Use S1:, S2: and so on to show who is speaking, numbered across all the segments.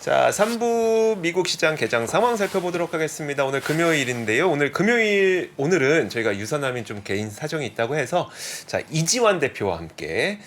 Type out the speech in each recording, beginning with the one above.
S1: 자, 3부 미국 시장 개장 상황 살펴보도록 하겠습니다. 오늘 금요일인데요. 오늘은 저희가 유선남인 좀 개인 사정이 있다고 해서 자, 이지환 대표와 함께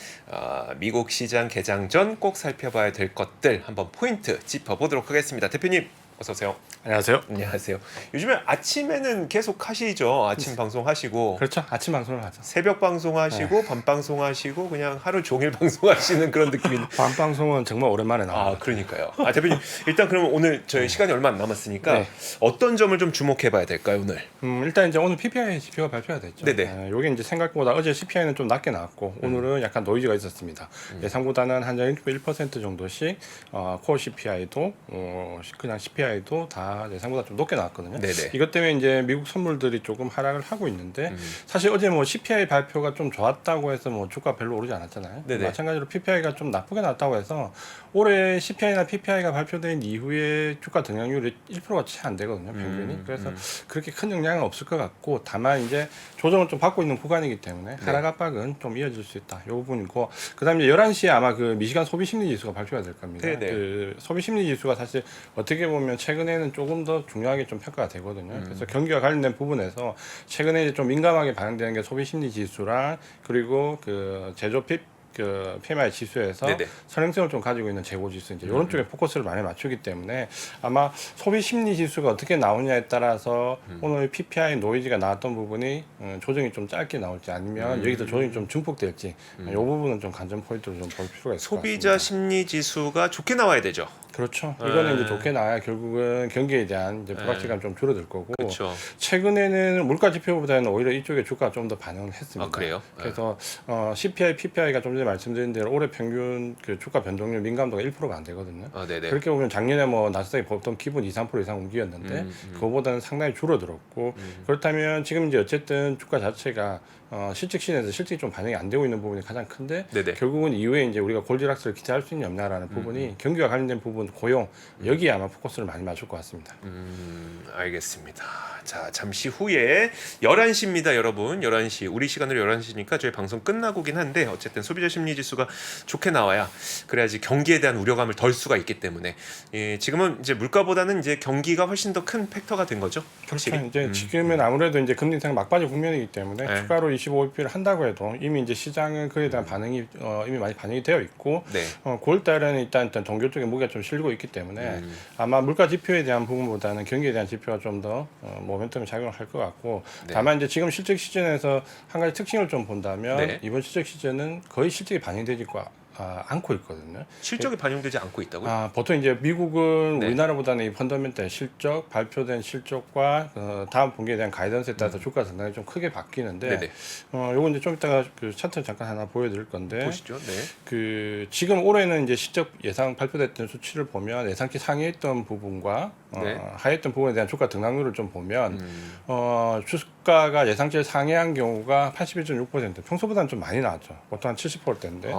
S1: 미국 시장 개장 전 꼭 살펴봐야 될 것들 한번 포인트 짚어보도록 하겠습니다. 대표님 어서 오세요.
S2: 안녕하세요.
S1: 안녕하세요. 요즘에 아침에는 계속 하시죠. 아침 방송 하시고.
S2: 그렇죠. 아침 방송을 하죠.
S1: 새벽 방송 하시고 밤 방송 하시고 그냥 하루 종일 방송하시는 그런 느낌인데.
S2: 밤 방송은 정말 오랜만에 나와요.
S1: 그러니까요. 대표님 일단 그러면 오늘 저희 시간이 얼마 안 남았으니까
S2: 네.
S1: 어떤 점을 좀 주목해봐야 될까요 오늘?
S2: 일단 이제 오늘 PPI 지표가 발표가 됐죠.
S1: 네네.
S2: 요게 이제 생각보다 어제 CPI는 좀 낮게 나왔고 오늘은 약간 노이즈가 있었습니다. 예상보다는 한 1% 정도씩 코어 CPI도 그냥 CPI도 다 예상보다 좀 높게 나왔거든요.
S1: 네네.
S2: 이것 때문에 이제 미국 선물들이 조금 하락을 하고 있는데 사실 어제 뭐 CPI 발표가 좀 좋았다고 해서 뭐 주가 별로 오르지 않았잖아요.
S1: 네네.
S2: 마찬가지로 PPI가 좀 나쁘게 나왔다고 해서 올해 CPI나 PPI가 발표된 이후에 주가 등락률이 1%가 채 안 되거든요, 평균이. 그래서 그렇게 큰 영향은 없을 것 같고 다만 이제 조정을 좀 받고 있는 구간이기 때문에 하락 압박은 좀 이어질 수 있다. 이 부분이고 그다음에 11시에 아마 그 미시간 소비 심리 지수가 발표가 될 겁니다.
S1: 네네.
S2: 그 소비 심리 지수가 사실 어떻게 보면 최근에는 조금 더 중요하게 좀 평가가 되거든요. 그래서 경기와 관련된 부분에서 최근에 이제 좀 민감하게 반영되는 게 소비 심리 지수랑 그리고 그 제조 그 PMI 지수에서
S1: 네네.
S2: 선행성을 좀 가지고 있는 재고 지수 이제 이런 쪽에 포커스를 많이 맞추기 때문에 아마 소비 심리 지수가 어떻게 나오냐에 따라서 오늘 PPI 노이즈가 나왔던 부분이 조정이 좀 짧게 나올지 아니면 여기서 조정이 좀 증폭될지 이 부분은 좀 관전 포인트로 좀 볼 필요가 있을 것 같습니다.
S1: 소비자 심리 지수가 좋게 나와야 되죠.
S2: 그렇죠. 이거는 이제 좋게 나와야 결국은 경기에 대한 이제 불확실감 좀 줄어들 거고.
S1: 그렇죠.
S2: 최근에는 물가 지표보다는 오히려 이쪽에 주가가 좀 더 반영을 했습니다.
S1: 그래요?
S2: 그래서 CPI, PPI가 좀 전에 말씀드린 대로 올해 평균 그 주가 변동률 민감도가 1%가 안 되거든요.
S1: 네네.
S2: 그렇게 보면 작년에 뭐 나스닥이 보통 기본 2, 3% 이상 움직였는데 그거보다는 상당히 줄어들었고 그렇다면 지금 이제 어쨌든 주가 자체가 실적 시즌에서 실적이 좀 반영이 안 되고 있는 부분이 가장 큰데
S1: 네네.
S2: 결국은 이후에 이제 우리가 골디락스를 기대할 수 있는 없냐라는 부분이 경기와 관련된 부분, 고용 여기에 아마 포커스를 많이 맞출 것 같습니다.
S1: 알겠습니다. 자, 잠시 후에 11시입니다, 여러분. 11시. 우리 시간으로 11시니까 저희 방송 끝나고긴 한데 어쨌든 소비자 심리 지수가 좋게 나와야 그래야지 경기에 대한 우려감을 덜 수가 있기 때문에 지금은 이제 물가보다는 이제 경기가 훨씬 더 큰 팩터가 된 거죠. 확실히.
S2: 그렇죠. 이제 지금은 아무래도 이제 금리 인상 막바지 국면이기 때문에
S1: 네.
S2: 추가로 25bp를 한다고 해도 이미 이제 시장은 그에 대한 반응이 이미 많이 반영이 되어 있고
S1: 네.
S2: 9월 달에는 일단 동교 쪽에 무게가 좀 실리고 있기 때문에 아마 물가 지표에 대한 부분보다는 경기에 대한 지표가 좀 더 모멘텀이 작용을 할 것 같고
S1: 네.
S2: 다만 이제 지금 실적 시즌에서 한 가지 특징을 좀 본다면
S1: 네.
S2: 이번 실적 시즌은 거의 실적이 반영되지 않고 있거든요.
S1: 실적이 반영되지 않고 있다고요?
S2: 보통 이제 미국은
S1: 네.
S2: 우리나라보다는 이 펀더멘탈 실적, 발표된 실적과 다음 분기에 대한 가이던스에 따라서 주가 상당히 좀 크게 바뀌는데,
S1: 네네.
S2: 요거 이제 좀 이따가 그 차트 잠깐 하나 보여드릴 건데,
S1: 보시죠. 네.
S2: 그 지금 올해는 이제 실적 예상 발표됐던 수치를 보면 예상치 상회했던 부분과
S1: 네.
S2: 하회했던 부분에 대한 주가 등락률을 좀 보면 주가가 예상치를 상회한 경우가 81.6%, 평소보다는 좀 많이 나왔죠. 보통 한 70%대인데.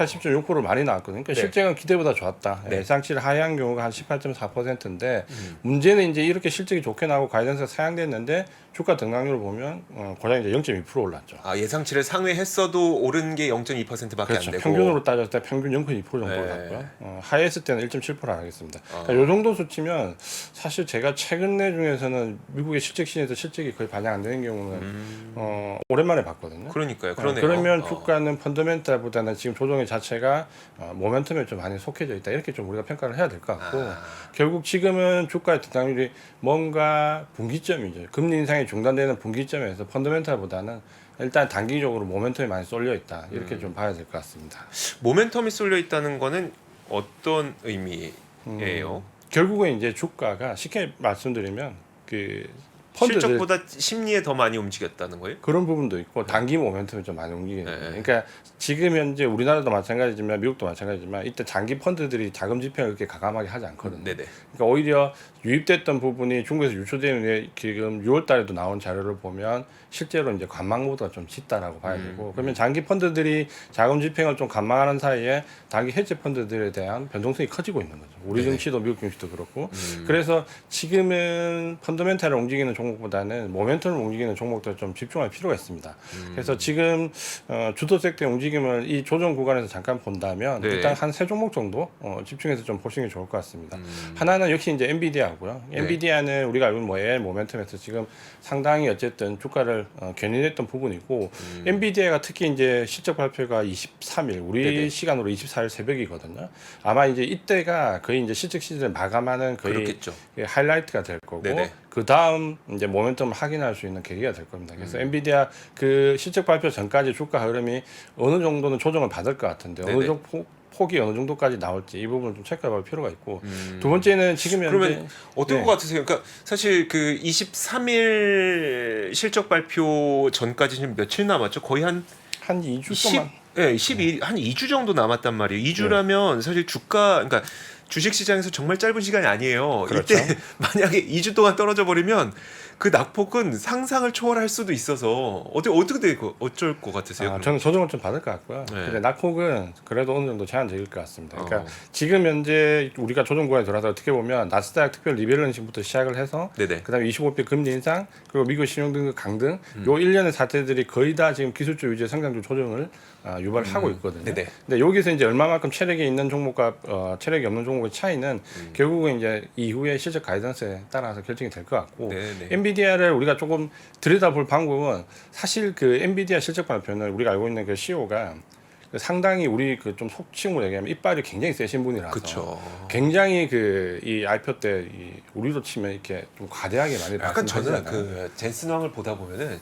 S2: 80.6% 많이 나왔거든요. 그러니까
S1: 네.
S2: 실제는 기대보다 좋았다.
S1: 네.
S2: 예상치를 하회한 경우가 한 18.4%인데 문제는 이제 이렇게 실적이 좋게 나오고 가이던스가 상향됐는데 주가 등락률을 보면 고작 이제 0.2% 올랐죠.
S1: 예상치를 상회했어도 오른 게 0.2%밖에
S2: 그렇죠.
S1: 안 되고.
S2: 평균으로 따졌을 때 평균 0.2% 정도
S1: 네.
S2: 올랐고요. 하회했을 때는 1.7% 하겠습니다. 그러니까 이 정도 수치면 사실 제가 최근에 중에서는 미국의 실적 시즌에서 실적이 거의 반영 안 되는 경우는 오랜만에 봤거든요.
S1: 그러니까요. 그러네요.
S2: 그러면 주가는 펀더멘탈보다는 지금 조정의 자체가 모멘텀에 좀 많이 속해져 있다. 이렇게 좀 우리가 평가를 해야 될 것 같고 결국 지금은 주가의 등락률이 뭔가 분기점이죠. 금리 인상이 중단되는 분기점에서 펀더멘탈보다는 일단 단기적으로 모멘텀이 많이 쏠려 있다. 이렇게 좀 봐야 될 것 같습니다.
S1: 모멘텀이 쏠려 있다는 거는 어떤 의미예요?
S2: 결국은 이제 주가가 쉽게 말씀드리면 그 펀드들
S1: 실적보다 심리에 더 많이 움직였다는 거예요?
S2: 그런 부분도 있고 단기 모멘텀이 좀 많이 움직이는 거예요.
S1: 네.
S2: 그러니까 지금 현재 우리나라도 마찬가지지만 미국도 마찬가지지만 이때 장기 펀드들이 자금 집행을 그렇게 과감하게 하지 않거든요.
S1: 네네.
S2: 그러니까 오히려 유입됐던 부분이 중국에서 유출되는 지금 6월 달에도 나온 자료를 보면 실제로 이제 관망 모드가 좀 짙다라고 봐야 되고 그러면 장기 펀드들이 자금 집행을 좀 관망하는 사이에 단기 해지 펀드들에 대한 변동성이 커지고 있는 거죠. 우리
S1: 네네.
S2: 증시도 미국 증시도 그렇고 그래서 지금은 펀더멘탈을 움직이는 종목보다는 모멘텀을 움직이는 종목들 좀 집중할 필요가 있습니다. 그래서 지금 주도섹터 움직임을 이 조정 구간에서 잠깐 본다면
S1: 네.
S2: 일단 한 세 종목 정도 집중해서 좀 보시는 게 좋을 것 같습니다. 하나는 역시 이제 엔비디아고요.
S1: 네.
S2: 엔비디아는 우리가 알고 있는 뭐 AI 모멘텀에서 지금 상당히 어쨌든 주가를 견인했던 부분이고 엔비디아가 특히 이제 실적 발표가 23일 우리
S1: 네네.
S2: 시간으로 24일 새벽이거든요. 아마 이제 이때가 거의 이제 실적 시즌을 마감하는 거의
S1: 그렇겠죠.
S2: 하이라이트가 될 거고
S1: 네네.
S2: 그 다음 이제 모멘텀을 확인할 수 있는 계기가 될 겁니다. 그래서 엔비디아 그 실적 발표 전까지 주가 흐름이 어느 정도는 조정을 받을 것 같은데
S1: 네네.
S2: 어느 정도 폭이 어느 정도까지 나올지 이 부분을 좀 체크해볼 필요가 있고 두 번째는 지금 현재
S1: 그러면 어떤
S2: 네.
S1: 것 같으세요? 그러니까 사실 그 23일 실적 발표 전까지 지금 며칠 남았죠? 거의 한
S2: 한 2주
S1: 10,
S2: 동안
S1: 예, 12, 한 2주 정도 남았단 말이에요. 2주라면 사실 주가, 그러니까 주식 시장에서 정말 짧은 시간이 아니에요.
S2: 그렇죠.
S1: 이때 만약에 2주 동안 떨어져 버리면 그 낙폭은 상상을 초월할 수도 있어서 어쩔 것 같으세요? 그럼?
S2: 저는 조정을 좀 받을 것 같고요.
S1: 네.
S2: 근데 낙폭은 그래도 어느 정도 제한적일 것 같습니다. 그러니까
S1: 어.
S2: 지금 현재 우리가 조정 구간에 들어와서 어떻게 보면 나스닥 특별 리밸런싱부터 시작을 해서
S1: 네네.
S2: 그다음에 25배 금리 인상 그리고 미국 신용등급 강등 요 일련의 사태들이 거의 다 지금 기술적 위주의 성장률 조정을 유발하고 있거든요.
S1: 네네.
S2: 근데 여기서 이제 얼마만큼 체력이 있는 종목과 체력이 없는 종목의 차이는 결국은 이제 이후에 실적 가이던스에 따라서 결정이 될 것 같고
S1: 네네.
S2: 엔비디아를 우리가 조금 들여다볼 방법은 사실 그 엔비디아 실적 발표는 우리가 알고 있는 그 CEO가 상당히 우리 그 좀 속칭으로 얘기하면 이빨이 굉장히 세신 분이라서
S1: 그쵸.
S2: 굉장히 그 이 IPO 때 이 우리로 치면 이렇게 좀 과대하게 많이
S1: 약간 저는
S2: 말씀하시잖아요.
S1: 그 젠슨 왕을 보다 보면은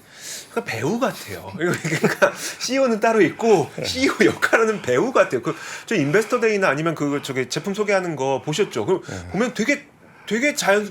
S1: 그 배우 같아요. 그러니까 CEO는 따로 있고 CEO 역할하는 배우 같아요. 그 저 인베스터데이나 아니면 그 저기 제품 소개하는 거 보셨죠? 그 보면 되게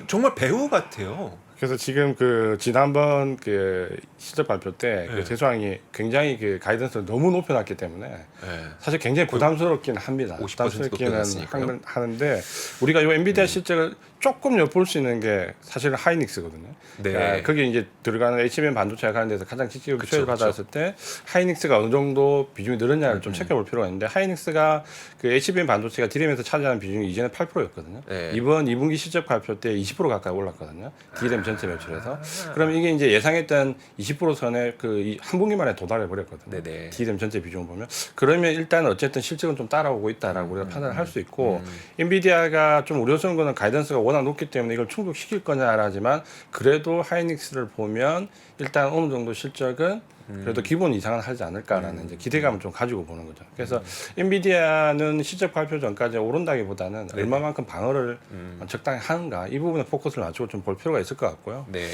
S1: 정말 배우 같아요.
S2: 그래서 지금 그 지난번 그 실적 발표 때
S1: 네.
S2: 그 재수왕이 굉장히 그 가이던스를 너무 높여놨기 때문에
S1: 네.
S2: 사실 굉장히 부담스럽긴 합니다.
S1: 50%
S2: 부담스럽기는
S1: 높여놨으니까요.
S2: 하는데 우리가 이 엔비디아 실적을 조금 엿볼 수 있는 게 사실은 하이닉스거든요.
S1: 네.
S2: 그러니까 거기 이제 들어가는 HBM 반도체가 가는 데서 가장 직접적으로
S1: 그쵸,
S2: 수혜를 받았을 때 하이닉스가 어느 정도 비중이 늘었냐를 좀 체크해볼 필요가 있는데 하이닉스가 그 HBM 반도체가 디램에서 차지하는 비중이 이전에 8%였거든요.
S1: 네.
S2: 이번 2분기 실적 발표 때 20% 가까이 올랐거든요. 디램 전체 매출에서. 그럼 이게 이제 예상했던 20% 선에 그 한 분기 만에 도달해 버렸거든요.
S1: 네네.
S2: 디램 전체 비중을 보면 그러면 일단 어쨌든 실적은 좀 따라오고 있다라고 우리가 판단을 할 수 있고 엔비디아가 좀 우려스러운 거는 가이던스가 워낙 높기 때문에 이걸 충족시킬 거냐라지만 그래도 하이닉스를 보면 일단 어느 정도 실적은 그래도 기본 이상은 하지 않을까라는 이제 기대감을 좀 가지고 보는 거죠. 그래서 엔비디아는 실적 발표 전까지 오른다기보다는 얼마만큼 방어를 적당히 하는가 이 부분에 포커스를 맞추고 좀 볼 필요가 있을 것 같고요.
S1: 네.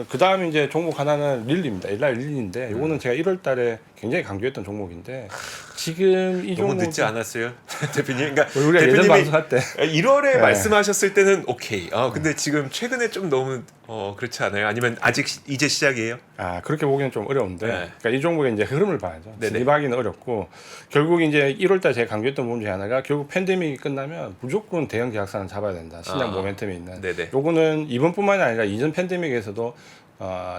S2: 그 다음에 이제 종목 하나는 릴리입니다. 일라이 릴리인데 이거는 제가 1월달에 굉장히 강조했던 종목인데 지금 이
S1: 너무
S2: 종목
S1: 늦지 않았어요, 대표님? 그러니까
S2: 우리가 예전 방송할 때
S1: 1월에
S2: 네.
S1: 말씀하셨을 때는 오케이. 근데 지금 최근에 좀 너무 그렇지 않아요? 아니면 아직 이제 시작이에요?
S2: 그렇게 보기는 좀 어려운데
S1: 네.
S2: 그러니까 이 종목의 이제 흐름을 봐야죠.
S1: 네네.
S2: 진입하기는 어렵고 결국 이제 1월달 제가 강조했던 부분 중에 하나가 결국 팬데믹이 끝나면 무조건 대형 계약사는 잡아야 된다. 신약 모멘텀이 있는.
S1: 네네.
S2: 요거는 이번뿐만이 아니라 이전 팬데믹에서도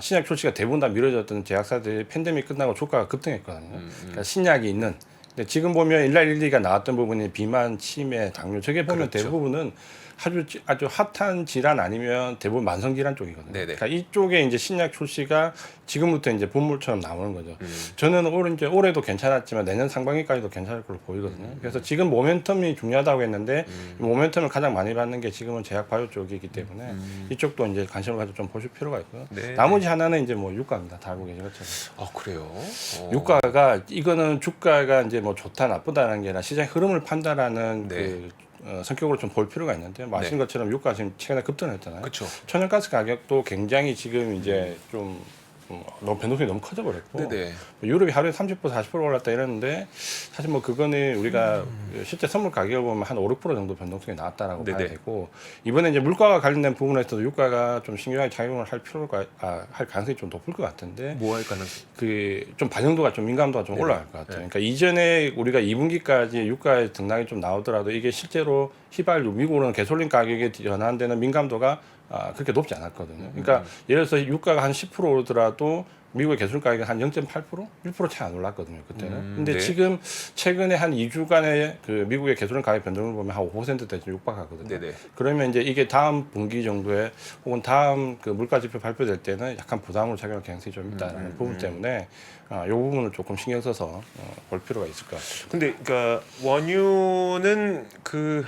S2: 신약 출시가 대부분 다 미뤄졌던 제약사들이 팬데믹 끝나고 주가가 급등했거든요. 그러니까 신약이 있는. 근데 지금 보면 일라일리가 나왔던 부분이 비만, 치매, 당뇨 저게 보면
S1: 그렇죠.
S2: 대부분은 아주 핫한 질환 아니면 대부분 만성 질환 쪽이거든요.
S1: 네네.
S2: 그러니까 이쪽에 이제 신약 출시가 지금부터 이제 본물처럼 나오는 거죠. 저는 올해도 괜찮았지만 내년 상반기까지도 괜찮을 걸로 보이거든요. 그래서 지금 모멘텀이 중요하다고 했는데 이 모멘텀을 가장 많이 받는 게 지금은 제약 바이오 쪽이기 때문에 이쪽도 이제 관심을 가지고 좀 보실 필요가 있고요.
S1: 네.
S2: 나머지 하나는 이제 뭐 유가입니다. 다 알고 계신 것처럼.
S1: 그래요?
S2: 유가가 이거는 주가가 이제 뭐 좋다 나쁘다는 게 아니라 시장 흐름을 판단하는
S1: 네.
S2: 그 성격으로 좀 볼 필요가 있는데 뭐 아시는 것처럼 유가 지금 최근에 급등했잖아요.
S1: 그렇죠.
S2: 천연가스 가격도 굉장히 지금 이제 좀 너무 변동성이 너무 커져 버렸고
S1: 네네.
S2: 유럽이 하루에 30% 40% 올랐다 이랬는데 사실 뭐 그거는 우리가 실제 선물 가격을 보면 한 5, 6% 정도 변동성이 나왔다라고
S1: 네네.
S2: 봐야 되고 이번에 이제 물가와 관련된 부분에서도 유가가 좀 신중하게 작용을 할 필요가 할 가능성이 좀 높을 것 같은데
S1: 뭐 할 가능성?
S2: 그 좀 반영도가 좀 민감도가 좀
S1: 네네.
S2: 올라갈 것 같아요. 그러니까 이전에 우리가 2분기까지 유가의 등락이 좀 나오더라도 이게 실제로 휘발유 미국으로는 가솔린 가격에 연한되는 민감도가 그렇게 높지 않았거든요. 그러니까 예를 들어서 유가가 한 10% 오르더라도 미국의 개수를 가격이 한 0.8%, 1% 채 안 올랐거든요 그때는. 근데
S1: 네.
S2: 지금 최근에 한 2주간의 그 미국의 개수를 가격 변동을 보면 한 5%대 육박하거든요.
S1: 네네.
S2: 그러면 이제 이게 다음 분기 정도에 혹은 다음 그 물가지표 발표될 때는 약간 부담으로 작용할 가능성이 좀 있다는 부분 때문에 이 부분을 조금 신경 써서 볼 필요가 있을 것 같습니다.
S1: 근데 그러니까 원유는 그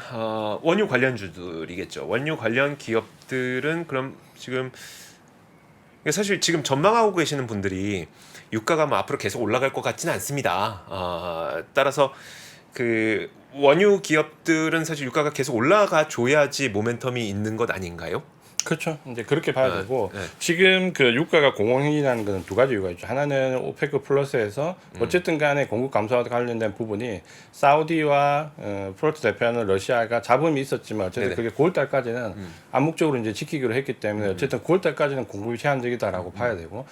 S1: 원유 관련주들이겠죠. 원유 관련 기업들은 그럼 지금 사실 지금 전망하고 계시는 분들이 유가가 뭐 앞으로 계속 올라갈 것 같지는 않습니다. 따라서 그 원유 기업들은 사실 유가가 계속 올라가 줘야지 모멘텀이 있는 것 아닌가요?
S2: 그렇죠. 이제 그렇게 봐야
S1: 네,
S2: 되고
S1: 네.
S2: 지금 그 유가가 공황이라는 것은 두 가지 이유가 있죠. 하나는 오페크 플러스에서 어쨌든 간에 공급 감소와 관련된 부분이 사우디와 프로트 대표하는 러시아가 잡음이 있었지만 어쨌든
S1: 네네.
S2: 그게 9월 달까지는 암묵적으로 이제 지키기로 했기 때문에 어쨌든 9월 달까지는 공급이 제한적이다라고 봐야 되고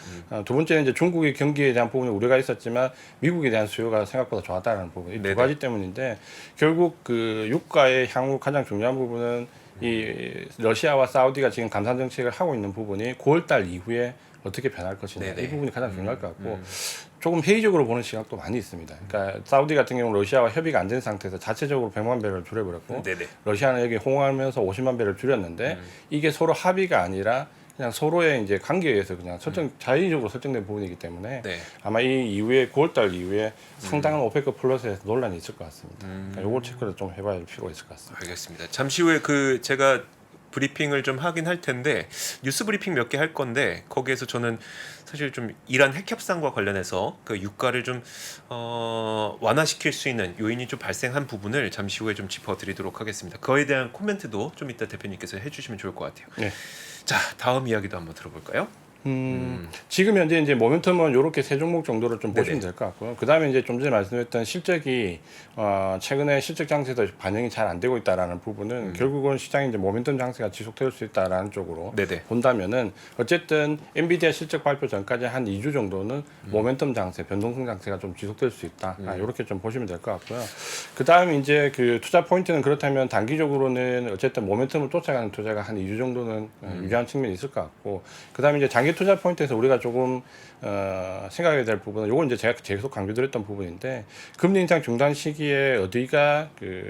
S2: 두 번째는 이제 중국의 경기에 대한 부분이 우려가 있었지만 미국에 대한 수요가 생각보다 좋았다는 부분 이 두
S1: 네네.
S2: 가지 때문인데 결국 그 유가의 향후 가장 중요한 부분은 이 러시아와 사우디가 지금 감산 정책을 하고 있는 부분이 9월 달 이후에 어떻게 변할 것이냐
S1: 네네.
S2: 이 부분이 가장 중요할 것 같고 조금 회의적으로 보는 시각도 많이 있습니다. 그러니까 사우디 같은 경우는 러시아와 협의가 안 된 상태에서 자체적으로 100만 배를 줄여버렸고
S1: 네네.
S2: 러시아는 여기 호응하면서 50만 배를 줄였는데 이게 서로 합의가 아니라 그냥 서로의 이제 관계에 의해서 그냥 자의적으로 설정된 부분이기 때문에
S1: 네.
S2: 아마 이 이후에 9월달 이후에 상당한 오페크 플러스에서 논란이 있을 것 같습니다. 그러니까 요걸 체크를 좀 해봐야 할 필요가 있을 것 같습니다.
S1: 알겠습니다. 잠시 후에 그 제가 브리핑을 좀 하긴 할 텐데 뉴스 브리핑 몇 개 할 건데 거기에서 저는 사실 좀 이란 핵 협상과 관련해서 그 유가를 좀 완화시킬 수 있는 요인이 좀 발생한 부분을 잠시 후에 좀 짚어드리도록 하겠습니다. 그거에 대한 코멘트도 좀 이따 대표님께서 해주시면 좋을 것 같아요.
S2: 네.
S1: 자, 다음 이야기도 한번 들어볼까요?
S2: 지금 현재 이제 모멘텀은 이렇게 세 종목 정도를 좀 보시면
S1: 네네.
S2: 될 것 같고요. 그 다음에 이제 좀 전에 말씀드렸던 실적이 최근에 실적 장세도 반영이 잘 안 되고 있다라는 부분은 결국은 시장이 이제 모멘텀 장세가 지속될 수 있다라는 쪽으로
S1: 네네.
S2: 본다면은 어쨌든 엔비디아 실적 발표 전까지 한 2주 정도는 모멘텀 장세, 변동성 장세가 좀 지속될 수 있다. 이렇게 좀 보시면 될 것 같고요. 그 다음에 이제 그 투자 포인트는 그렇다면 단기적으로는 어쨌든 모멘텀을 쫓아가는 투자가 한 2주 정도는 유리한 측면이 있을 것 같고 그 다음에 이제 장기 투자 포인트에서 우리가 조금 생각해야 될 부분은 요건 이제 제가 계속 강조드렸던 부분인데 금리 인상 중단 시기에 어디가 그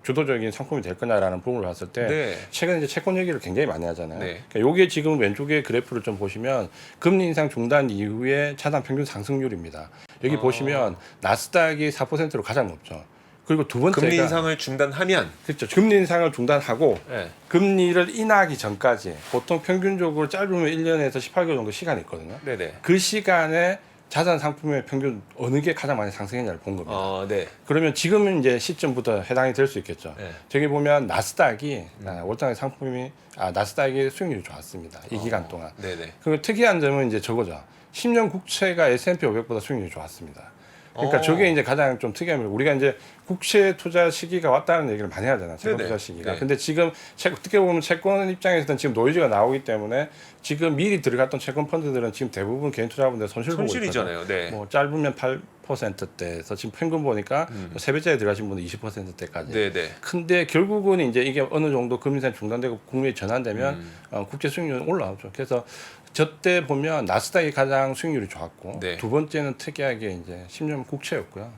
S2: 주도적인 상품이 될 거냐라는 부분을 봤을 때
S1: 네.
S2: 최근에 이제 채권 얘기를 굉장히 많이 하잖아요.
S1: 네.
S2: 그러니까 요게 지금 왼쪽에 그래프를 좀 보시면 금리 인상 중단 이후에 차단 평균 상승률입니다. 여기 보시면 나스닥이 4%로 가장 높죠. 그리고 두 번째가
S1: 금리 인상을 중단하면
S2: 그렇죠. 금리 인상을 중단하고
S1: 네.
S2: 금리를 인하하기 전까지 보통 평균적으로 짧으면 1년에서 18개월 정도 시간이 있거든요.
S1: 네네.
S2: 그 시간에 자산 상품의 평균 어느 게 가장 많이 상승했냐를 본 겁니다.
S1: 네.
S2: 그러면 지금은 이제 시점부터 해당이 될 수 있겠죠.
S1: 네.
S2: 저기 보면 나스닥이 월장의 상품이 나스닥의 수익률이 좋았습니다. 이 기간 동안.
S1: 네네.
S2: 그리고 특이한 점은 이제 저거죠. 10년 국채가 S&P 500보다 수익률이 좋았습니다. 그러니까 저게 이제 가장 좀 특이한 거. 우리가 이제 국채 투자 시기가 왔다는 얘기를 많이 하잖아요. 채권
S1: 네네.
S2: 투자 시기가.
S1: 네.
S2: 근데 지금 어떻게 보면 채권 입장에서는 지금 노이즈가 나오기 때문에 지금 미리 들어갔던 채권 펀드들은 지금 대부분 개인 투자분들 손실 보고 있거든요.
S1: 손실이잖아요. 네.
S2: 뭐 짧으면 8%대에서 지금 평균 보니까 세 배짜리 들어가신 분들 20%대까지.
S1: 네네.
S2: 근데 결국은 이제 이게 어느 정도 금리상 중단되고 국민이 전환되면 국제 수익률은 올라오죠. 그래서 저때 보면 나스닥이 가장 수익률이 좋았고
S1: 네.
S2: 두 번째는 특이하게 이제 10년 국채였고요.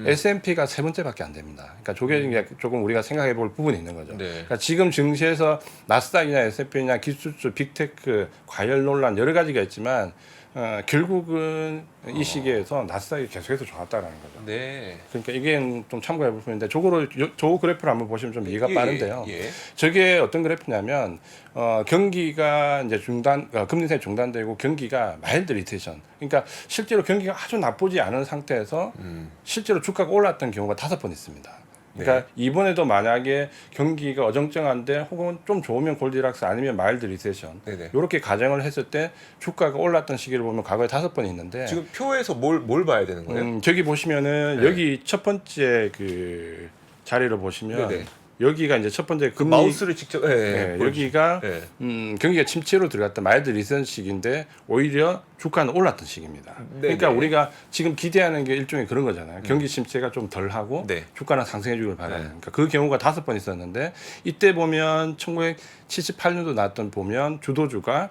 S2: S&P가 세 번째밖에 안 됩니다. 그러니까 저게 이제 조금 우리가 생각해 볼 부분이 있는 거죠.
S1: 네.
S2: 그러니까 지금 증시에서 나스닥이나 S&P냐 기술주, 빅테크, 과열 논란 여러 가지가 있지만 결국은 이 시기에서 나스닥이 계속해서 좋았다라는 거죠.
S1: 네.
S2: 그러니까 이게 좀 참고해 볼 부분인데 저 그래프를 한번 보시면 좀 이해가 빠른데요.
S1: 예.
S2: 저게 어떤 그래프냐면 경기가 이제 금리 인상이 중단되고 경기가 마일드 리세션. 그러니까 실제로 경기가 아주 나쁘지 않은 상태에서 실제로 주가가 올랐던 경우가 5번 있습니다. 그러니까 이번에도 만약에 경기가 어정쩡한데 혹은 좀 좋으면 골디락스 아니면 마일드 리세션
S1: 네네.
S2: 이렇게 가정을 했을 때 주가가 올랐던 시기를 보면 과거에 5번 있는데
S1: 지금 표에서 뭘 봐야 되는 거예요?
S2: 저기 보시면은
S1: 네.
S2: 여기 첫 번째 그 자리를 보시면
S1: 네네.
S2: 여기가 이제 첫 번째 금리
S1: 마우스를 직접
S2: 네, 여기가
S1: 네.
S2: 경기가 침체로 들어갔던 마일드 리센 시기인데 오히려 주가는 올랐던 시기입니다.
S1: 네네.
S2: 그러니까 우리가 지금 기대하는 게 일종의 그런 거잖아요. 경기 침체가 좀 덜하고
S1: 네.
S2: 주가는 상승해 주길 바라는.
S1: 네.
S2: 그러니까 그 경우가 5번 있었는데 이때 보면 1978년도 나왔던 보면 주도주가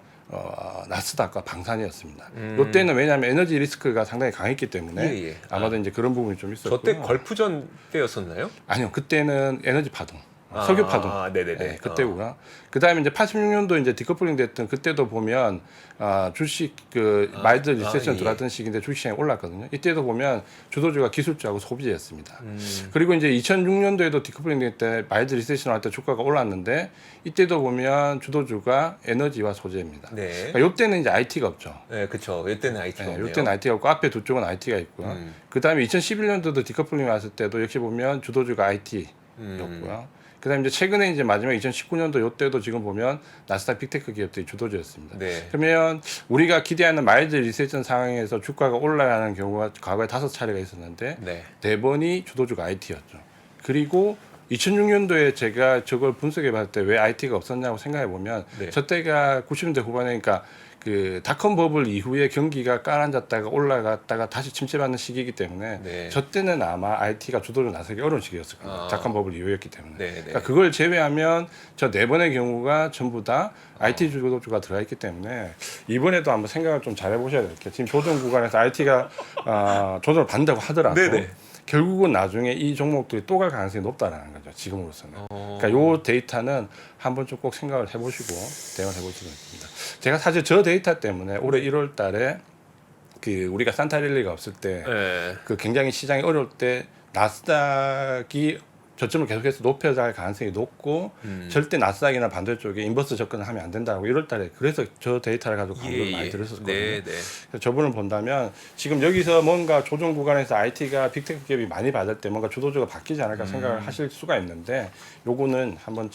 S2: 나스닥과 방산이었습니다. 이때는 왜냐하면 에너지 리스크가 상당히 강했기 때문에
S1: 예, 예.
S2: 아마도 이제 그런 부분이 좀 있었고.
S1: 저때 걸프전 때였었나요?
S2: 아니요, 그때는 에너지 파동. 석유 파동.
S1: 네네네.
S2: 네, 그때구나. 그다음에 이제 86년도 이제 디커플링 됐던 그때도 보면 주식 마이드 리세션
S1: 예.
S2: 들어왔던 시기인데 주식시장이 올랐거든요. 이때도 보면 주도주가 기술주하고 소비재였습니다. 그리고 이제 2006년도에도 디커플링 될 때 마이드 리세션 할 때 주가가 올랐는데 이때도 보면 주도주가 에너지와 소재입니다.
S1: 네.
S2: 그러니까 이때는 이제 IT가 없죠.
S1: 네, 그렇죠. 이때는 IT가 없네요.
S2: 이때는 IT가 없고 앞에 두 쪽은 IT가 있고요. 그다음에 2011년도도 디커플링 왔을 때도 역시 보면 주도주가 IT였고요. 그다음에 이제 최근에 이제 마지막 2019년도 요때도 지금 보면 나스닥 빅테크 기업들이 주도주였습니다.
S1: 네.
S2: 그러면 우리가 기대하는 마일드 리세션 상황에서 주가가 올라가는 경우가 과거에 5차례가 있었는데
S1: 네.
S2: 4번이 주도주가 IT였죠. 그리고 2006년도에 제가 저걸 분석해 봤을 때 왜 IT가 없었냐고 생각해 보면
S1: 네.
S2: 저 때가 90년대 후반에 그러니까 그 닷컴 버블 이후에 경기가 깔아앉았다가 올라갔다가 다시 침체받는 시기이기 때문에
S1: 네.
S2: 저 때는 아마 IT가 주도로 나서기 어려운 시기였을 겁니다. 닷컴 버블 이후였기 때문에.
S1: 네, 네.
S2: 그러니까 그걸 제외하면 저 4번의 경우가 전부 다 IT 주도주가 들어가 있기 때문에 이번에도 한번 생각을 좀 잘해 보셔야 될 게 지금 조정 구간에서 IT가 조정을 받는다고 하더라도
S1: 네네.
S2: 결국은 나중에 이 종목들이 또 갈 가능성이 높다라는 거죠. 지금으로서는. 그러니까 요 데이터는 한번 좀 꼭 생각을 해보시고 대응을 해보시면 됩니다. 제가 사실 저 데이터 때문에 올해 1월 달에 그 우리가 산타릴리가 없을 때
S1: 네.
S2: 그 굉장히 시장이 어려울 때 나스닥이 저점을 계속해서 높여갈 가능성이 높고 절대 나스닥이나 반대쪽에 인버스 접근을 하면 안 된다고 1월 달에 그래서 저 데이터를 가지고 강조를 많이 들었었거든요.
S1: 네, 네.
S2: 그래서 저분을 본다면 지금 여기서 뭔가 조정 구간에서 IT가 빅테크 기업이 많이 받을 때 뭔가 주도주가 바뀌지 않을까 생각을 하실 수가 있는데 요거는 한번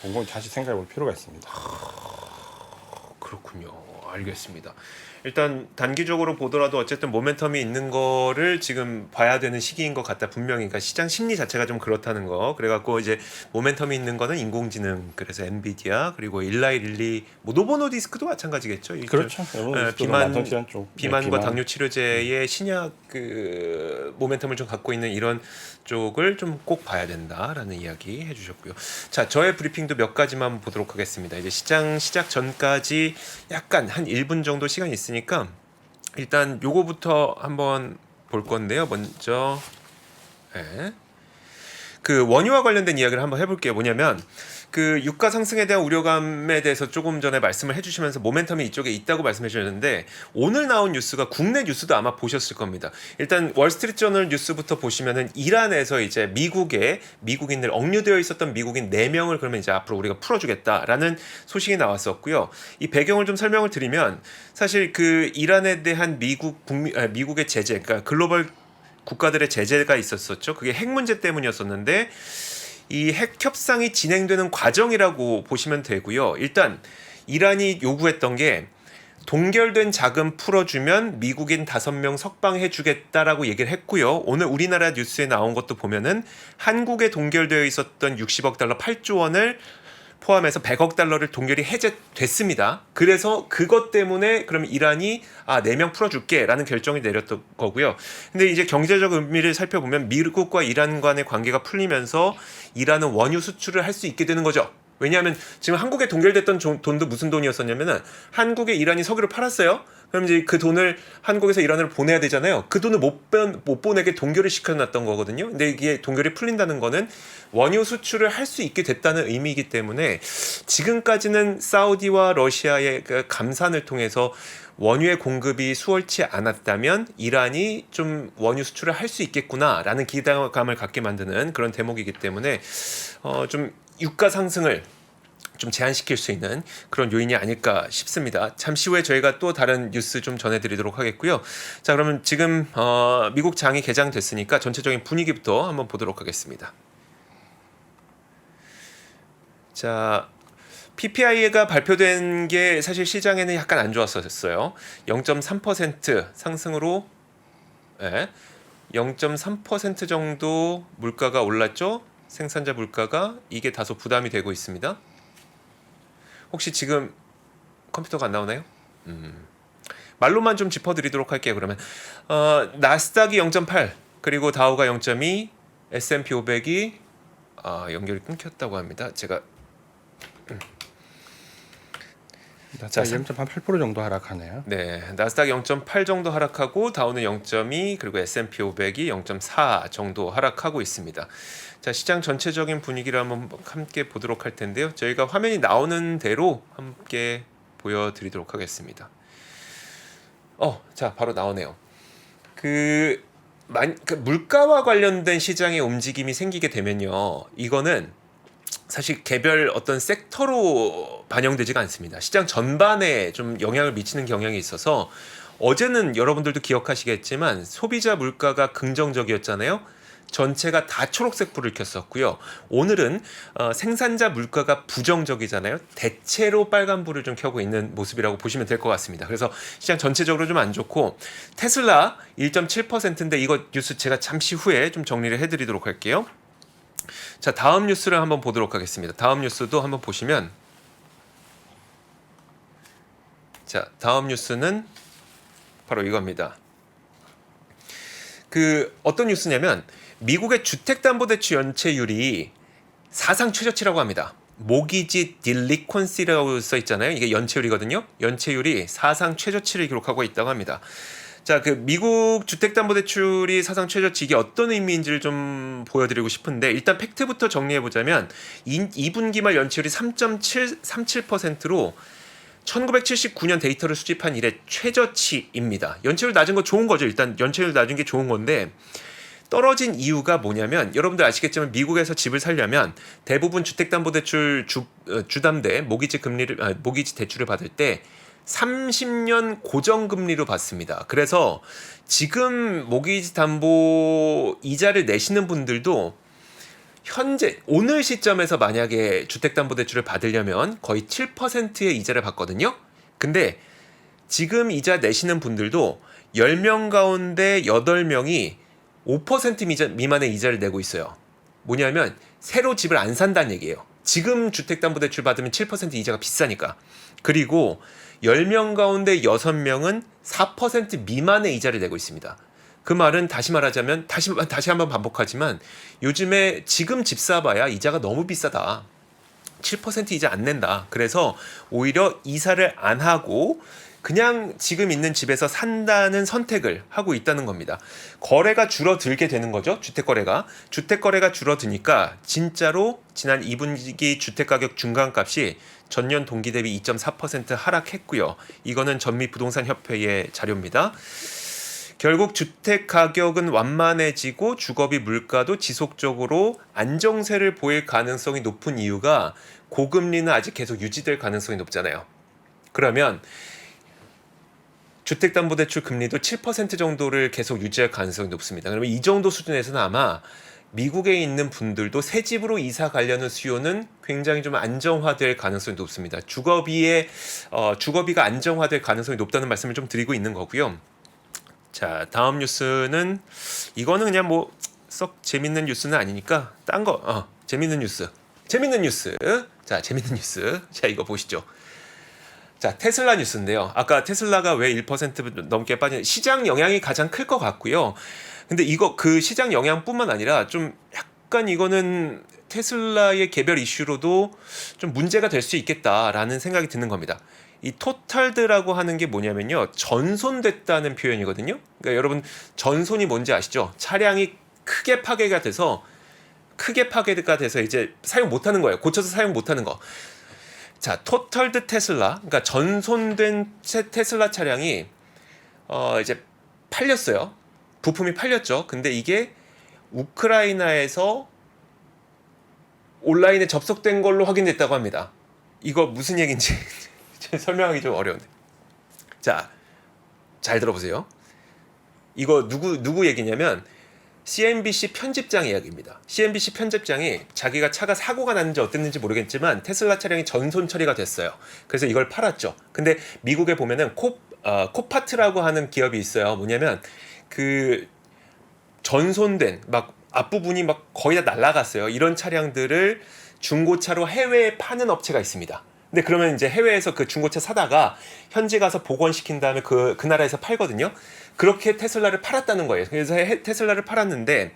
S2: 곰곰이 다시 생각해 볼 필요가 있습니다.
S1: 그렇군요. 알겠습니다. 일단 단기적으로 보더라도 어쨌든 모멘텀이 있는 거를 지금 봐야 되는 시기인 것 같다. 분명히 그러니까 시장 심리 자체가 좀 그렇다는 거. 그래갖고 이제 모멘텀이 있는 거는 인공지능, 그래서 엔비디아 그리고 일라이 릴리, 뭐 노보노디스크도 마찬가지겠죠.
S2: 그렇죠.
S1: 비만과 당뇨 치료제의 신약 그 모멘텀을 좀 갖고 있는 이런 쪽을 좀 꼭 봐야 된다라는 이야기 해주셨고요. 자, 저의 브리핑도 몇 가지만 보도록 하겠습니다. 이제 시장 시작 전까지 약간 한 1분 정도 시간이 있으니까 일단 요거부터 한번 볼 건데요. 먼저 그 원유와 관련된 이야기를 한번 해볼게요. 뭐냐면 그 유가 상승에 대한 우려감에 대해서 조금 전에 말씀을 해주시면서 모멘텀이 이쪽에 있다고 말씀해 주셨는데 오늘 나온 뉴스가 국내 뉴스도 아마 보셨을 겁니다. 일단 월스트리트저널 뉴스부터 보시면은 이란에서 이제 미국인들 억류되어 있었던 미국인 4명을 그러면 이제 앞으로 우리가 풀어주겠다라는 소식이 나왔었고요. 이 배경을 좀 설명을 드리면 사실 그 이란에 대한 미국의 제재, 그러니까 글로벌 국가들의 제재가 있었었죠. 그게 핵 문제 때문이었었는데 이 핵 협상이 진행되는 과정이라고 보시면 되고요. 일단 이란이 요구했던 게 동결된 자금 풀어주면 미국인 5명 석방해주겠다라고 얘기를 했고요. 오늘 우리나라 뉴스에 나온 것도 보면은 한국에 동결되어 있었던 60억 달러 8조 원을 포함해서 100억 달러를 동결이 해제됐습니다. 그래서 그것 때문에 그럼 이란이 4명 풀어줄게라는 결정이 내렸던 거고요. 근데 이제 경제적 의미를 살펴보면 미국과 이란 간의 관계가 풀리면서 이란은 원유 수출을 할 수 있게 되는 거죠. 왜냐하면 지금 한국에 동결됐던 돈도 무슨 돈이었었냐면은 한국에 이란이 석유를 팔았어요. 그럼 이제 그 돈을 한국에서 이란으로 보내야 되잖아요. 그 돈을 못 보내게 동결을 시켜놨던 거거든요. 근데 이게 동결이 풀린다는 거는 원유 수출을 할 수 있게 됐다는 의미이기 때문에 지금까지는 사우디와 러시아의 그 감산을 통해서 원유의 공급이 수월치 않았다면 이란이 좀 원유 수출을 할 수 있겠구나라는 기대감을 갖게 만드는 그런 대목이기 때문에 좀 유가 상승을 좀 제한시킬 수 있는 그런 요인이 아닐까 싶습니다. 잠시 후에 저희가 또 다른 뉴스 좀 전해드리도록 하겠고요. 자, 그러면 지금 미국 장이 개장됐으니까 전체적인 분위기부터 한번 보도록 하겠습니다. 자, PPI가 발표된 게 사실 시장에는 약간 안 좋았었어요. 0.3% 상승으로 0.3% 정도 물가가 올랐죠. 생산자 물가가 이게 다소 부담이 되고 있습니다. 혹시 지금 컴퓨터가 안 나오나요? 말로만 좀 짚어드리도록 할게요. 그러면 나스닥이 0.8 그리고 다우가 0.2 S&P 500이 연결이 끊겼다고 합니다. 제가 자,
S2: 나스닥 0.8% 정도 하락하네요.
S1: 네, 나스닥 0.8 정도 하락하고 다우는 0.2 그리고 S&P 500이 0.4 정도 하락하고 있습니다. 자, 시장 전체적인 분위기를 한번 함께 보도록 할 텐데요. 저희가 화면이 나오는 대로 함께 보여드리도록 하겠습니다. 자, 바로 나오네요. 그 물가와 관련된 시장의 움직임이 생기게 되면요, 이거는 사실 개별 어떤 섹터로 반영되지가 않습니다. 시장 전반에 좀 영향을 미치는 경향이 있어서 어제는 여러분들도 기억하시겠지만 소비자 물가가 긍정적이었잖아요. 전체가 다 초록색 불을 켰었고요. 오늘은 생산자 물가가 부정적이잖아요. 대체로 빨간 불을 좀 켜고 있는 모습이라고 보시면 될 것 같습니다. 그래서 시장 전체적으로 좀 안 좋고 테슬라 1.7%인데 이거 뉴스 제가 잠시 후에 좀 정리를 해드리도록 할게요. 자, 다음 뉴스를 한번 보도록 하겠습니다. 다음 뉴스도 한번 보시면, 자, 다음 뉴스는 바로 이겁니다. 어떤 뉴스냐면 미국의 주택담보대출 연체율이 사상 최저치라고 합니다. 모기지 딜리퀀시라고 써 있잖아요. 이게 연체율이거든요. 연체율이 사상 최저치를 기록하고 있다고 합니다. 자, 미국 주택담보대출이 사상 최저치, 이게 어떤 의미인지를 좀 보여드리고 싶은데, 일단 팩트부터 정리해보자면 2분기 말 연체율이 3.37%로 1979년 데이터를 수집한 이래 최저치입니다. 연체율 낮은 거 좋은 거죠. 일단 연체율 낮은 게 좋은 건데, 떨어진 이유가 뭐냐면 여러분들 아시겠지만 미국에서 집을 살려면 대부분 주택담보대출 주담대 모기지 대출을 받을 때 30년 고정금리로 받습니다. 그래서 지금 모기지 담보 이자를 내시는 분들도 현재 오늘 시점에서 만약에 주택담보대출을 받으려면 거의 7%의 이자를 받거든요. 근데 지금 이자 내시는 분들도 10명 가운데 8명이 5% 미만의 이자를 내고 있어요. 뭐냐면 새로 집을 안 산다는 얘기예요. 지금 주택담보대출 받으면 7% 이자가 비싸니까. 그리고 10명 가운데 6명은 4% 미만의 이자를 내고 있습니다. 그 말은 다시 말하자면 다시 한번 반복하지만 요즘에 지금 집 사봐야 이자가 너무 비싸다. 7% 이자 안 낸다. 그래서 오히려 이사를 안 하고 그냥 지금 있는 집에서 산다는 선택을 하고 있다는 겁니다. 거래가 줄어들게 되는 거죠. 주택거래가 줄어드니까 진짜로 지난 2분기 주택가격 중간값이 전년 동기 대비 2.4% 하락했고요. 이거는 전미부동산협회의 자료입니다. 결국 주택가격은 완만해지고 주거비 물가도 지속적으로 안정세를 보일 가능성이 높은 이유가 고금리는 아직 계속 유지될 가능성이 높잖아요. 그러면 주택담보대출 금리도 7% 정도를 계속 유지할 가능성이 높습니다. 그러면 이 정도 수준에서는 아마 미국에 있는 분들도 새 집으로 이사 가려는 수요는 굉장히 좀 안정화될 가능성이 높습니다. 주거비가 안정화될 가능성이 높다는 말씀을 좀 드리고 있는 거고요. 자, 다음 뉴스는 이거는 그냥 뭐 썩 재밌는 뉴스는 아니니까 딴 거 재밌는 뉴스. 자, 재밌는 뉴스. 자, 이거 보시죠. 자, 테슬라 뉴스인데요. 아까 테슬라가 왜 1% 넘게 빠진 시장 영향이 가장 클 것 같고요. 근데 이거 시장 영향뿐만 아니라 좀 약간 이거는 테슬라의 개별 이슈로도 좀 문제가 될 수 있겠다라는 생각이 드는 겁니다. 이 토탈드라고 하는 게 뭐냐면요, 전손됐다는 표현이거든요. 그러니까 여러분 전손이 뭔지 아시죠? 차량이 크게 파괴가 돼서 이제 사용 못하는 거예요. 고쳐서 사용 못하는 거. 자, 토털드 테슬라, 그러니까 전손된 테슬라 차량이 이제 팔렸어요. 부품이 팔렸죠. 근데 이게 우크라이나에서 온라인에 접속된 걸로 확인됐다고 합니다. 이거 무슨 얘기인지 설명하기 좀 어려운데. 자, 잘 들어보세요. 이거 누구 얘기냐면 CNBC 편집장 이야기입니다. CNBC 편집장이 자기가 차가 사고가 났는지 어땠는지 모르겠지만 테슬라 차량이 전손 처리가 됐어요. 그래서 이걸 팔았죠. 근데 미국에 보면은 코파트라고 하는 기업이 있어요. 뭐냐면 전손된 막 앞부분이 막 거의 다 날아갔어요. 이런 차량들을 중고차로 해외에 파는 업체가 있습니다. 근데 그러면 이제 해외에서 그 중고차 사다가 현지 가서 복원시킨 다음에 그 나라에서 팔거든요. 그렇게 테슬라를 팔았다는 거예요. 그래서 테슬라를 팔았는데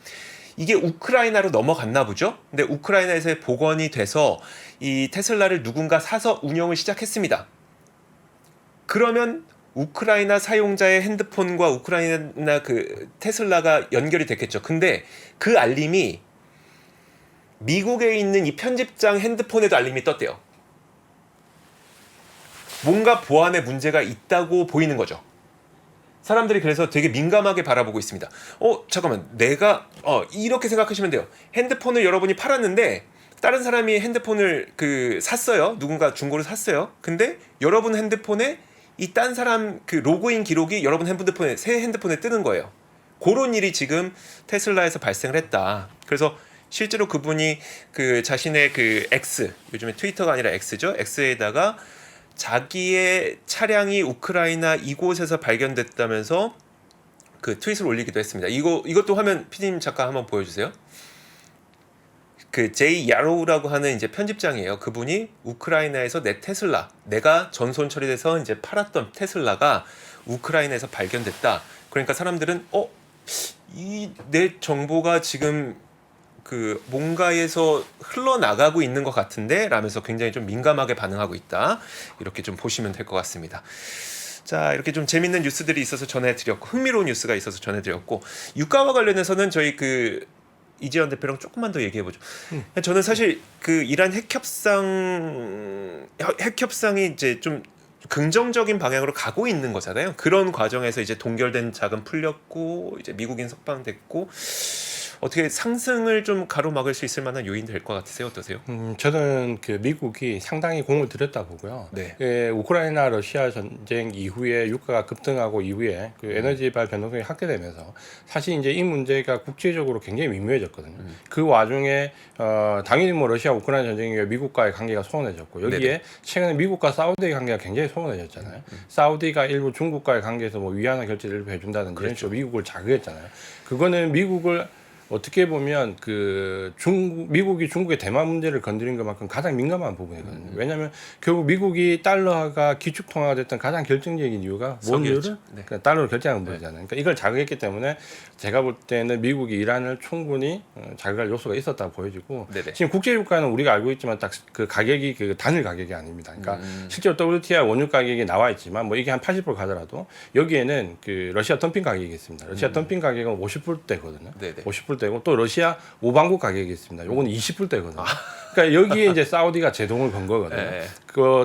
S1: 이게 우크라이나로 넘어갔나 보죠. 근데 우크라이나에서 복원이 돼서 이 테슬라를 누군가 사서 운영을 시작했습니다. 그러면 우크라이나 사용자의 핸드폰과 우크라이나 그 테슬라가 연결이 됐겠죠. 근데 그 알림이 미국에 있는 이 편집장 핸드폰에도 알림이 떴대요. 뭔가 보안에 문제가 있다고 보이는 거죠. 사람들이 그래서 되게 민감하게 바라보고 있습니다. 잠깐만, 내가 이렇게 생각하시면 돼요. 핸드폰을 여러분이 팔았는데 다른 사람이 핸드폰을 샀어요. 누군가 중고로 샀어요. 근데 여러분 핸드폰에 이 딴 사람 그 로그인 기록이 여러분 핸드폰에 새 핸드폰에 뜨는 거예요. 그런 일이 지금 테슬라에서 발생을 했다. 그래서 실제로 그분이 그 자신의 그 X, 요즘에 트위터가 아니라 X죠. X에다가 자기의 차량이 우크라이나 이곳에서 발견됐다면서 그 트윗을 올리기도 했습니다. 이것도 화면 PD님 잠깐 한번 보여주세요. 그 제이 야로우라고 하는 이제 편집장이에요. 그분이 우크라이나에서 내 테슬라, 내가 전손 처리돼서 이제 팔았던 테슬라가 우크라이나에서 발견됐다. 그러니까 사람들은 이 내 정보가 지금 그 뭔가에서 흘러나가고 있는 것 같은데 라면서 굉장히 좀 민감하게 반응하고 있다. 이렇게 좀 보시면 될 것 같습니다. 자, 이렇게 좀 재밌는 뉴스들이 있어서 전해드렸고 흥미로운 뉴스가 있어서 전해드렸고 유가와 관련해서는 저희 그 이재현 대표랑 조금만 더 얘기해보죠. 저는 사실 그 이란 핵협상이 이제 좀 긍정적인 방향으로 가고 있는 거잖아요. 그런 과정에서 이제 동결된 자금 풀렸고 이제 미국인 석방됐고 어떻게 상승을 좀 가로막을 수 있을 만한 요인 될 것 같으세요? 어떠세요?
S2: 저는 그 미국이 상당히 공을 들였다 보고요.
S1: 네.
S2: 우크라이나 러시아 전쟁 이후에 유가가 급등하고 이후에 그 에너지발 변동성이 확대되면서 사실 이제 이 문제가 국제적으로 굉장히 미묘해졌거든요. 그 와중에 당연히 뭐 러시아 우크라이나 전쟁 이후에 미국과의 관계가 소원해졌고 여기에
S1: 네네.
S2: 최근에 미국과 사우디의 관계가 굉장히 소원해졌잖아요. 사우디가 일부 중국과의 관계에서 뭐 위안화 결제를 일부 해준다든지 이런 식으로 미국을 자극했잖아요. 그거는 미국을 어떻게 보면 미국이 중국의 대만 문제를 건드린 것만큼 가장 민감한 부분이거든요. 왜냐하면 결국 미국이 달러가 기축 통화가 됐던 가장 결정적인 이유가 뭔 이유를
S1: 네.
S2: 달러로 결제하는 거잖아요. 그러니까 이걸 자극했기 때문에 제가 볼 때는 미국이 이란을 충분히 자극할 요소가 있었다고 보여지고
S1: 네네.
S2: 지금 국제 유가는 우리가 알고 있지만 딱 그 가격이 그 단일 가격이 아닙니다. 그러니까 실제로 WTI 원유 가격이 나와 있지만 뭐 이게 한 80불 가더라도 여기에는 그 러시아 덤핑 가격이 있습니다. 러시아 덤핑 가격은 50불대거든요.
S1: 네네.
S2: 50불대고 또 러시아 오방국 가격이 있습니다. 요거는 20불대거든요. 그러니까 여기에 이제 사우디가 제동을 건 거거든요.
S1: 네.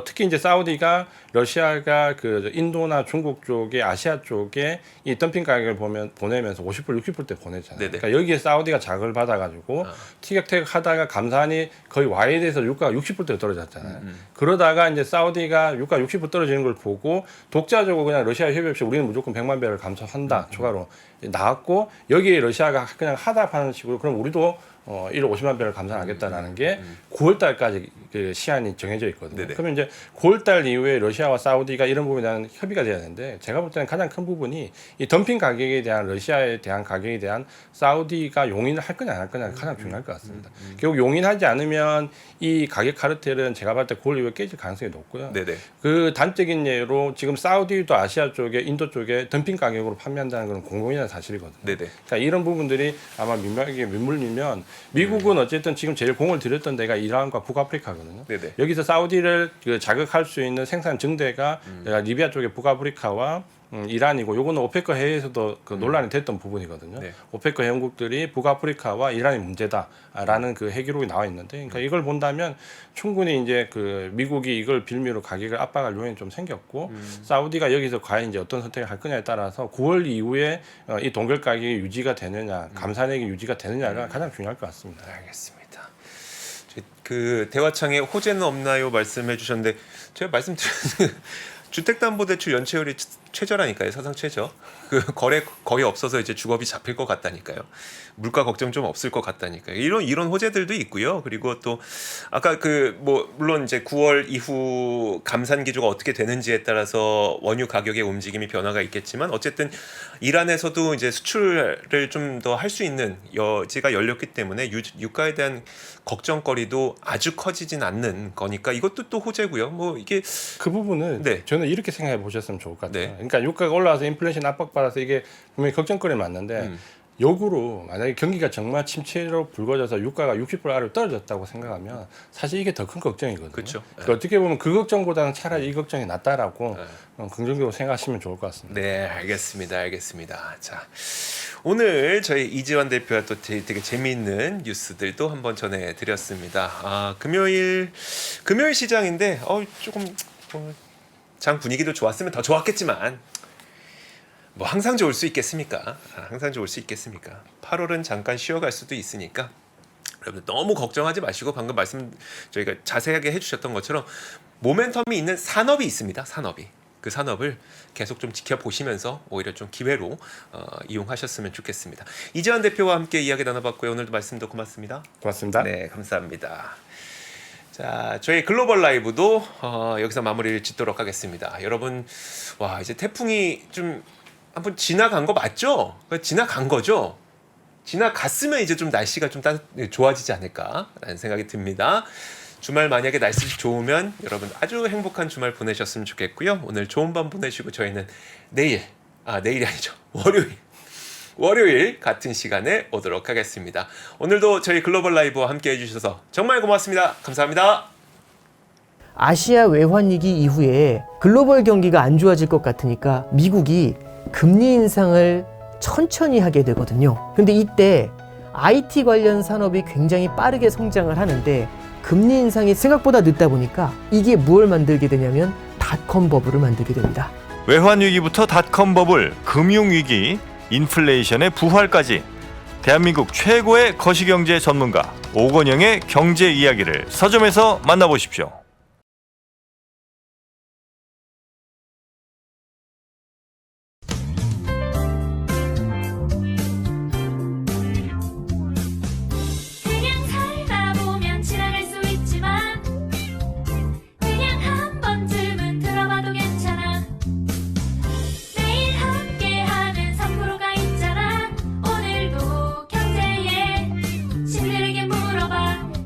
S2: 특히 이제 사우디가 러시아가 그 인도나 중국 쪽에 아시아 쪽에 이 덤핑 가격을 보내면서 50불, 60불대 보내잖아요.
S1: 네네.
S2: 그러니까 여기에 사우디가 자극을 받아가지고 티격태격 하다가 감산이 거의 Y에 대해서 유가가 60불대 떨어졌잖아요. 그러다가 이제 사우디가 유가 60불 떨어지는 걸 보고 독자적으로 그냥 러시아 협의 없이 우리는 무조건 100만 배럴 감소한다 추가로 나왔고 여기에 러시아가 그냥 하다하는 식으로 그럼 우리도 1억 50만 배럴 감산하겠다라는 게 9월 달까지 그 시한이 정해져 있거든요.
S1: 네네.
S2: 그러면 이제 9월 달 이후에 러시아와 사우디가 이런 부분에 대한 협의가 돼야 되는데 제가 볼 때는 가장 큰 부분이 이 덤핑 가격에 대한 러시아에 대한 가격에 대한 사우디가 용인을 할 거냐 안 할 거냐가 가장 중요할 것 같습니다. 결국 용인하지 않으면 이 가격 카르텔은 제가 볼 때 9월 이후에 깨질 가능성이 높고요.
S1: 네네.
S2: 그 단적인 예로 지금 사우디도 아시아 쪽에 인도 쪽에 덤핑 가격으로 판매한다는 건 공공연한 사실이거든요.
S1: 네네.
S2: 그러니까 이런 부분들이 아마 민감하게 맞물리면 미국은 어쨌든 지금 제일 공을 들였던 데가 이란과 북아프리카거든요.
S1: 네네.
S2: 여기서 사우디를 자극할 수 있는 생산 증대가 리비아 쪽의 북아프리카와 이란이고 요거는 오페크 회의에서도 그 논란이 됐던 부분이거든요.
S1: 네.
S2: 오페크 회원국들이 북아프리카와 이란이 문제다라는 그 회기록이 나와 있는데, 그러니까 이걸 본다면 충분히 이제 그 미국이 이걸 빌미로 가격을 압박할 요인이 좀 생겼고, 사우디가 여기서 과연 이제 어떤 선택을 할 거냐에 따라서 9월 이후에 이 동결 가격이 유지가 되느냐, 감산액이 유지가 되느냐가 가장 중요할 것 같습니다.
S1: 알겠습니다. 그 대화창에 호재는 없나요 말씀해 주셨는데 제가 말씀드린 주택담보대출 연체율이 최저라니까요. 사상 최저. 그 거래 거의 없어서 이제 주거비 잡힐 것 같다니까요. 물가 걱정 좀 없을 것 같다니까요. 이런 호재들도 있고요. 그리고 또 아까 그 뭐 물론 이제 9월 이후 감산 기조가 어떻게 되는지에 따라서 원유 가격의 움직임이 변화가 있겠지만 어쨌든 이란에서도 이제 수출을 좀 더 할 수 있는 여지가 열렸기 때문에 유가에 대한 걱정거리도 아주 커지진 않는 거니까 이것도 또 호재고요. 뭐 이게
S2: 그 부분은
S1: 네.
S2: 저는 이렇게 생각해 보셨으면 좋을 것 같아요.
S1: 네.
S2: 그러니까 유가가 올라와서 인플레이션 압박받아서 이게 분명히 걱정거리 맞는데 역으로 만약에 경기가 정말 침체로 불거져서 유가가 60% 아래로 떨어졌다고 생각하면 사실 이게 더 큰 걱정이거든요.
S1: 그렇죠.
S2: 그러니까 어떻게 보면 그 걱정보다는 차라리 이 걱정이 낫다라고 긍정적으로 생각하시면 좋을 것 같습니다.
S1: 네, 알겠습니다. 자, 오늘 저희 이지환 대표와 또 되게 재미있는 뉴스들도 한번 전해드렸습니다. 금요일 시장인데 조금 장 분위기도 좋았으면 더 좋았겠지만 뭐 항상 좋을 수 있겠습니까? 8월은 잠깐 쉬어갈 수도 있으니까 여러분 너무 걱정하지 마시고 방금 저희가 자세하게 해주셨던 것처럼 모멘텀이 있는 산업이 있습니다. 그 산업을 계속 좀 지켜보시면서 오히려 좀 기회로 이용하셨으면 좋겠습니다. 이재환 대표와 함께 이야기 나눠봤고요. 오늘도 말씀도 고맙습니다.
S2: 고맙습니다.
S1: 네, 감사합니다. 자, 저희 글로벌 라이브도 여기서 마무리를 짓도록 하겠습니다. 여러분, 와 이제 태풍이 좀 한번 지나간 거 맞죠? 지나간 거죠? 지나갔으면 이제 좀 날씨가 좀 좋아지지 않을까라는 생각이 듭니다. 주말 만약에 날씨 좋으면 여러분 아주 행복한 주말 보내셨으면 좋겠고요. 오늘 좋은 밤 보내시고 저희는 내일이 아니죠. 월요일 같은 시간에 오도록 하겠습니다. 오늘도 저희 글로벌 라이브와 함께 해주셔서 정말 고맙습니다. 감사합니다.
S3: 아시아 외환위기 이후에 글로벌 경기가 안 좋아질 것 같으니까 미국이 금리 인상을 천천히 하게 되거든요. 근데 이때 IT 관련 산업이 굉장히 빠르게 성장을 하는데 금리 인상이 생각보다 늦다 보니까 이게 무엇을 만들게 되냐면 닷컴 버블을 만들게 됩니다.
S4: 외환위기부터 닷컴 버블, 금융위기, 인플레이션의 부활까지 대한민국 최고의 거시경제 전문가 오건영의 경제 이야기를 서점에서 만나보십시오.